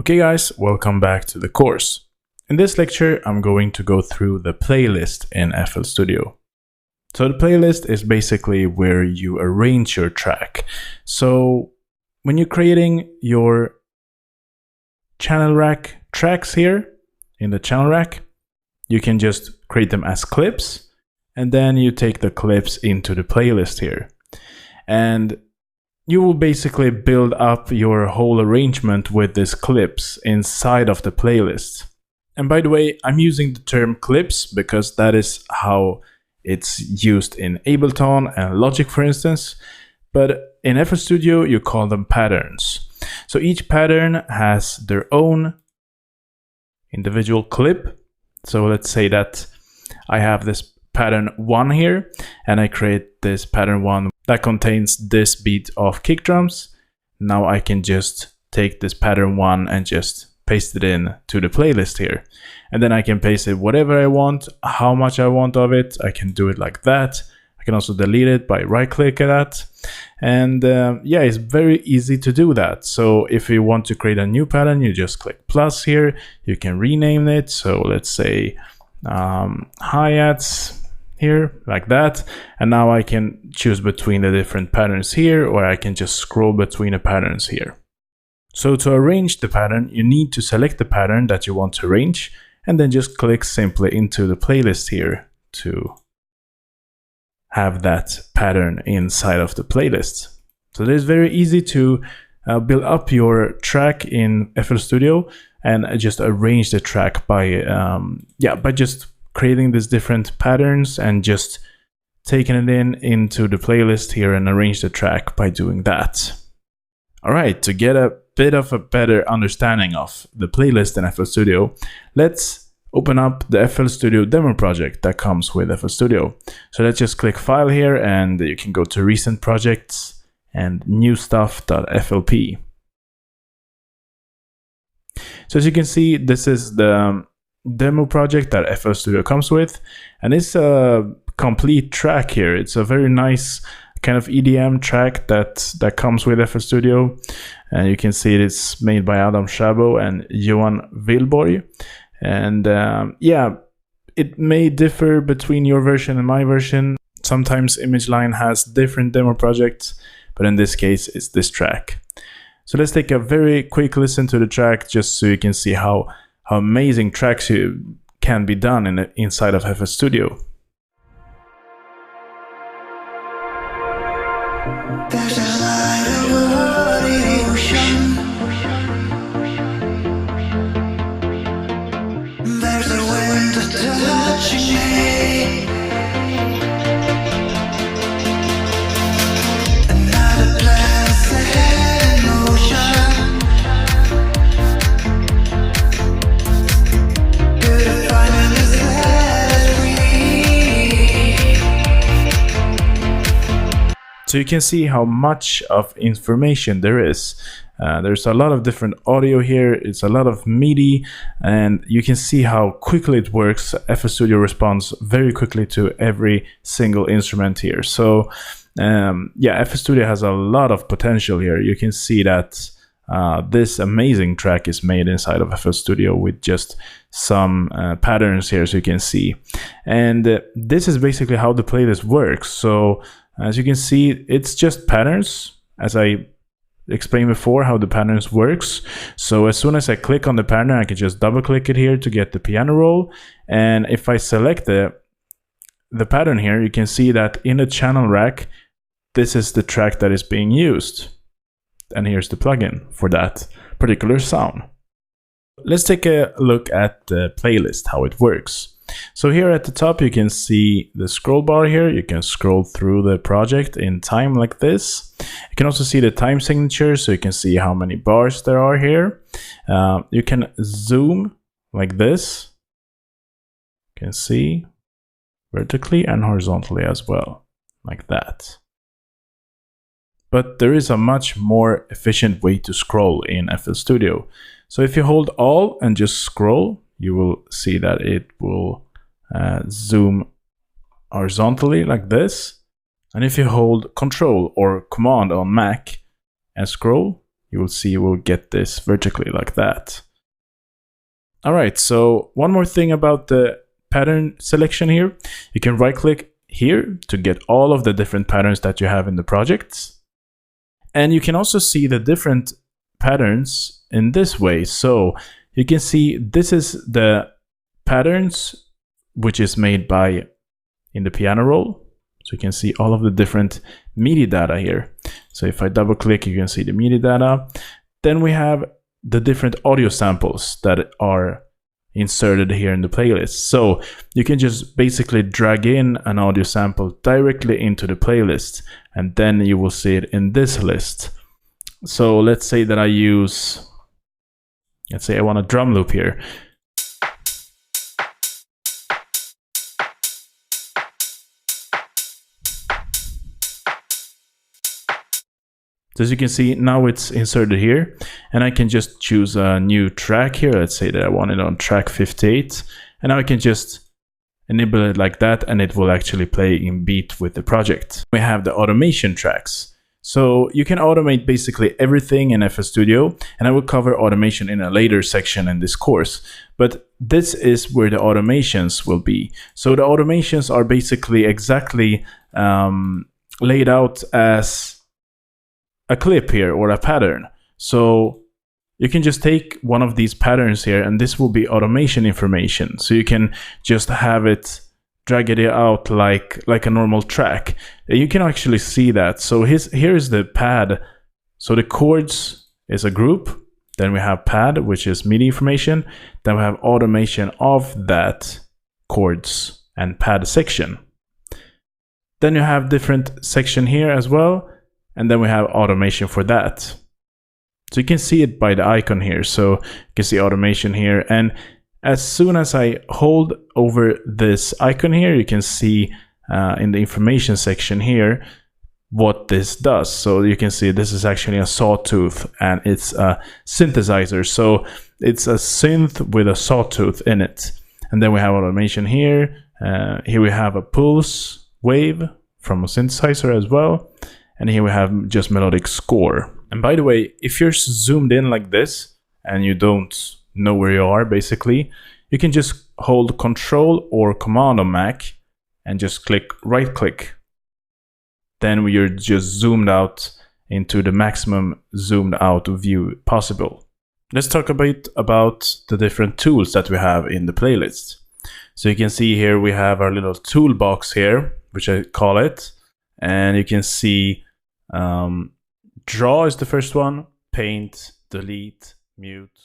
Okay guys, welcome back to the course. In this lecture, I'm going to go through the playlist in FL Studio. So the playlist is basically where you arrange your track. So when you're creating your channel rack tracks here in the channel rack, you can just create them as clips, and then you take the clips into the playlist here. And you will basically build up your whole arrangement with these clips inside of the playlist. And by the way, I'm using the term clips because that is how it's used in Ableton and Logic, for instance. But in FL Studio, you call them patterns. So each pattern has their own individual clip. So let's say that I have this pattern 1 here, and I create this pattern 1 that contains this beat of kick drums. Now I can just take this pattern 1 and just paste it in to the playlist here. And then I can paste it whatever I want, how much I want of it. I can do it like that. I can also delete it by right-click that. And yeah, it's very easy to do that. So if you want to create a new pattern, you just click plus here. You can rename it. So let's say hi-hats here, like that. And now I can choose between the different patterns here, or I can just scroll between the patterns here. So to arrange the pattern, you need to select the pattern that you want to arrange, and then just click simply into the playlist here to have that pattern inside of the playlist. So it is very easy to build up your track in FL Studio and just arrange the track by just creating these different patterns and just taking it into the playlist here and arrange the track by doing that. All right, to get a bit of a better understanding of the playlist in FL Studio, let's open up the FL Studio demo project that comes with FL Studio. So let's just click File here, and you can go to Recent Projects and New Stuff.flp. So as you can see, this is the demo project that FL Studio comes with, and it's a complete track here. It's a very nice kind of EDM track that comes with FL Studio, and you can see it's made by Adam Szabo and Johan Wilborg. And yeah, it may differ between your version and my version. Sometimes ImageLine has different demo projects, but in this case it's this track. So let's take a very quick listen to the track just so you can see how amazing tracks can be done inside of FL Studio. There's a light over the ocean. There's a wind touching me. Another plan set in motion. Good finally set free. So you can see how much of information there is. There's a lot of different audio here. It's a lot of MIDI, and you can see how quickly it works. FL Studio responds very quickly to every single instrument here. So yeah, FL Studio has a lot of potential here. You can see that this amazing track is made inside of FL Studio with just some patterns here, as you can see. And this is basically how the playlist works. So as you can see, it's just patterns, as I explained before how the patterns works. So as soon as I click on the pattern, I can just double click it here to get the piano roll. And if I select the pattern here, you can see that in the channel rack, this is the track that is being used. And here's the plugin for that particular sound. Let's take a look at the playlist, how it works. So here at the top, you can see the scroll bar here. You can scroll through the project in time like this. You can also see the time signature, so you can see how many bars there are here. You can zoom like this. You can see vertically and horizontally as well, like that. But there is a much more efficient way to scroll in FL Studio. So if you hold Alt and just scroll, you will see that it will zoom horizontally like this. And if you hold Control or Command on Mac and scroll, you will see we'll get this vertically like that. All right, so one more thing about the pattern selection here. You can right click here to get all of the different patterns that you have in the projects. And you can also see the different patterns in this way. So you can see this is the patterns which is made by in the piano roll. So you can see all of the different MIDI data here. So if I double click, you can see the MIDI data. Then we have the different audio samples that are inserted here in the playlist. So you can just basically drag in an audio sample directly into the playlist, and then you will see it in this list. So let's say that let's say I want a drum loop here. So as you can see, now it's inserted here, and I can just choose a new track here. Let's say that I want it on track 58, and now I can just enable it like that, and it will actually play in beat with the project. We have the automation tracks. So you can automate basically everything in FL Studio, and I will cover automation in a later section in this course. But this is where the automations will be. So the automations are basically exactly laid out as a clip here or a pattern. So you can just take one of these patterns here, and this will be automation information. So you can just have it, drag it out like a normal track. You can actually see that. So here's the pad. So the chords is a group. Then we have pad, which is MIDI information. Then we have automation of that chords and pad section. Then you have different section here as well. And then we have automation for that. So you can see it by the icon here. So you can see automation here. And as soon as I hold over this icon here, you can see in the information section here what this does. So you can see this is actually a sawtooth, and it's a synthesizer. So it's a synth with a sawtooth in it. And then we have automation here. Here we have a pulse wave from a synthesizer as well. And here we have just melodic score. And by the way, if you're zoomed in like this and you don't know where you are, basically, you can just hold Control or Command on Mac and just right click. Then you're just zoomed out into the maximum zoomed out view possible. Let's talk a bit about the different tools that we have in the playlist. So you can see here we have our little toolbox here, which I call it. And you can see draw is the first one, paint, delete, mute,